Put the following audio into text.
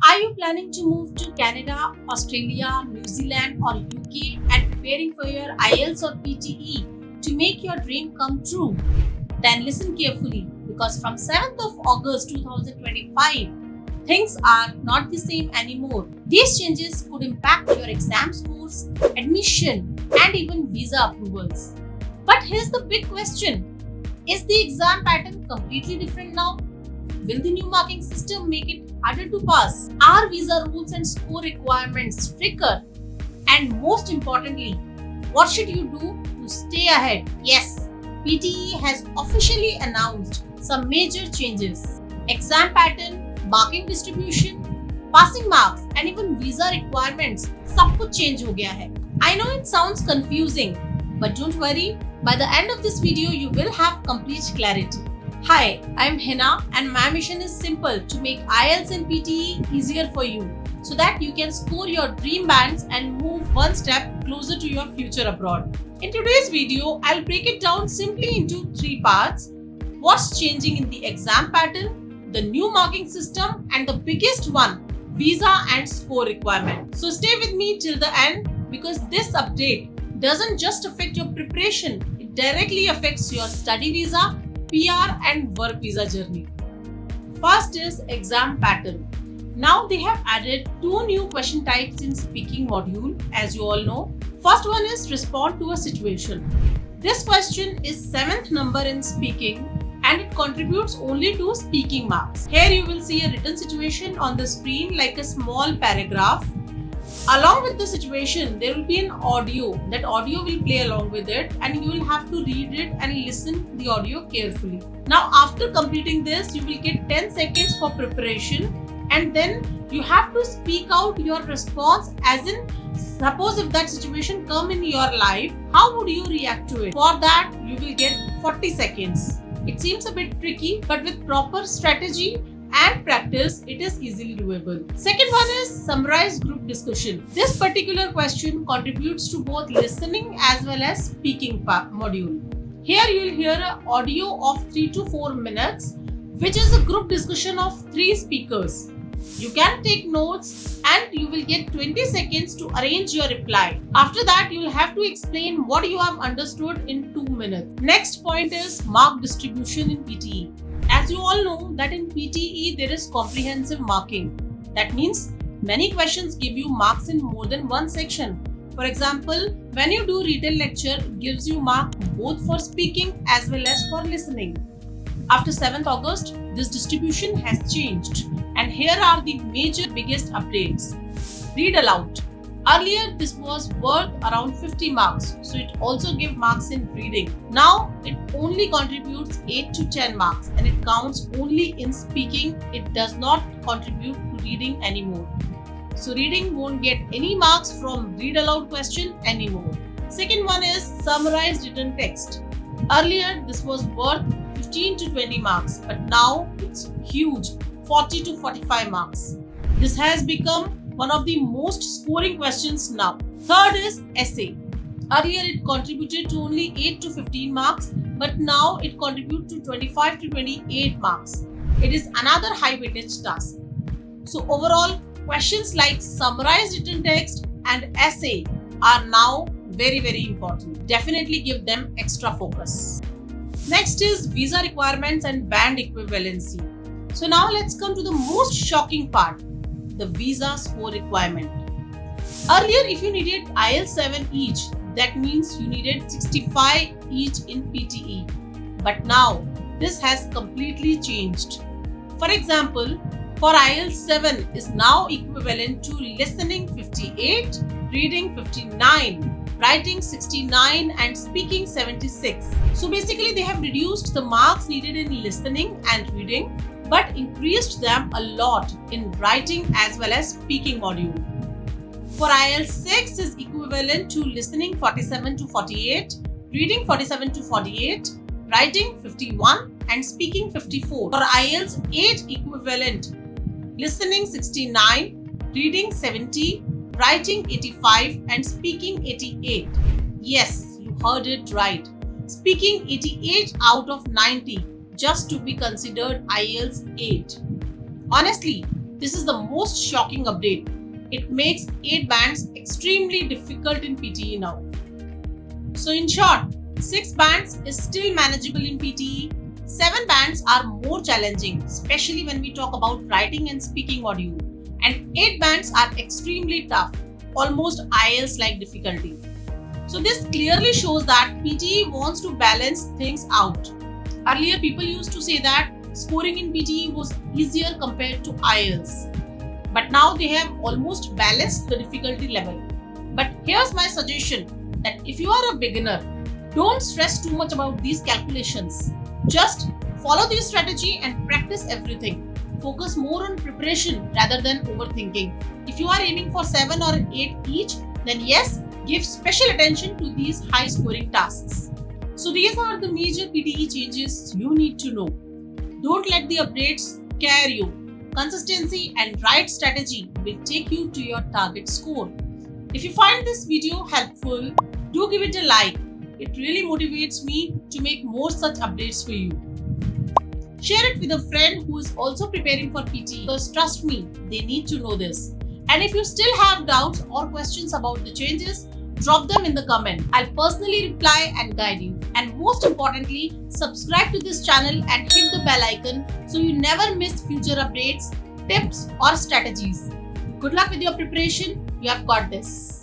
Are you planning to move to Canada, Australia, New Zealand, or UK and preparing for your IELTS or PTE to make your dream come true? Then listen carefully because from 7th of August 2025, things are not the same anymore. These changes could impact your exam scores, admission, and even visa approvals. But here's the big question. Is the exam pattern completely different now? Will the new marking system make it harder to pass? Are visa rules and score requirements stricter? And most importantly, what should you do to stay ahead? Yes, PTE has officially announced some major changes. Exam pattern, marking distribution, passing marks and even visa requirements सब कुछ change हो गया है. I know it sounds confusing, but don't worry, by the end of this video you will have complete clarity. Hi, I'm Hina and my mission is simple to make IELTS and PTE easier for you so that you can score your dream bands and move one step closer to your future abroad. In today's video, I'll break it down simply into three parts. What's changing in the exam pattern, the new marking system, and the biggest one, visa and score requirement. So stay with me till the end because this update doesn't just affect your preparation, it directly affects your study visa, PR and work visa journey. First is exam pattern. Now they have added two new question types in speaking module, as you all know. First one is respond to a situation. This question is 7th number in speaking and it contributes only to speaking marks. Here you will see a written situation on the screen like a small paragraph. Along with the situation, there will be an audio. That audio will play along with it and you will have to read it and listen the audio carefully. Now after completing this, you will get 10 seconds for preparation and then you have to speak out your response as in suppose if that situation come in your life, how would you react to it? For that, you will get 40 seconds. It seems a bit tricky, but with proper strategy and practice, it is easily doable. Second one is summarize group discussion. This particular question contributes to both listening as well as speaking module. Here you will hear an audio of 3 to 4 minutes, which is a group discussion of 3 speakers. You can take notes and you will get 20 seconds to arrange your reply. After that, you will have to explain what you have understood in 2 minutes. Next point is mark distribution in PTE. As you all know that in PTE there is comprehensive marking. That means many questions give you marks in more than one section. For example, when you do written lecture, it gives you mark both for speaking as well as for listening. After 7th August, this distribution has changed and here are the major biggest updates. Read aloud. Earlier, this was worth around 50 marks, so it also gave marks in reading. Now, it only contributes 8 to 10 marks and it counts only in speaking. It does not contribute to reading anymore. So, reading won't get any marks from read aloud question anymore. Second one is summarize written text. Earlier, this was worth 15 to 20 marks, but now it's huge, 40 to 45 marks. This has become one of the most scoring questions now. Third is essay. Earlier it contributed to only 8 to 15 marks, but now it contributes to 25 to 28 marks. It is another high weightage task. So overall, questions like summarize written text and essay are now very important. Definitely give them extra focus. Next is visa requirements and band equivalency. So now let's come to the most shocking part, the visa score requirement. Earlier, if you needed IELTS 7 each, that means you needed 65 each in PTE. But now, this has completely changed. For example, for IELTS 7 is now equivalent to listening 58, reading 59, writing 69 and speaking 76. So basically they have reduced the marks needed in listening and reading but increased them a lot in writing as well as speaking module. For IELTS 6 is equivalent to listening 47 to 48, reading 47 to 48, writing 51 and speaking 54. For IELTS 8 equivalent, listening 69, reading 70, writing 85 and speaking 88. Yes, you heard it right. Speaking 88 out of 90 just to be considered IELTS 8. Honestly, This is the most shocking update. It makes 8 bands extremely difficult in PTE now. So in short, 6 bands is still manageable in PTE. 7 bands are more challenging, especially when we talk about writing and speaking module. And 8 bands are extremely tough, almost IELTS-like difficulty. So this clearly shows that PTE wants to balance things out. Earlier, people used to say that scoring in PTE was easier compared to IELTS. But now they have almost balanced the difficulty level. But here's my suggestion that if you are a beginner, don't stress too much about these calculations. Just follow this strategy and practice everything. Focus more on preparation rather than overthinking. If you are aiming for 7 or 8 each, then yes, give special attention to these high scoring tasks. So these are the major PTE changes you need to know. Don't let the updates scare you. Consistency and right strategy will take you to your target score. If you find this video helpful, do give it a like. It really motivates me to make more such updates for you. Share it with a friend who is also preparing for PTE because trust me, they need to know this. And if you still have doubts or questions about the changes, drop them in the comment. I'll personally reply and guide you. And most importantly, subscribe to this channel and hit the bell icon so you never miss future updates, tips or strategies. Good luck with your preparation. You have got this.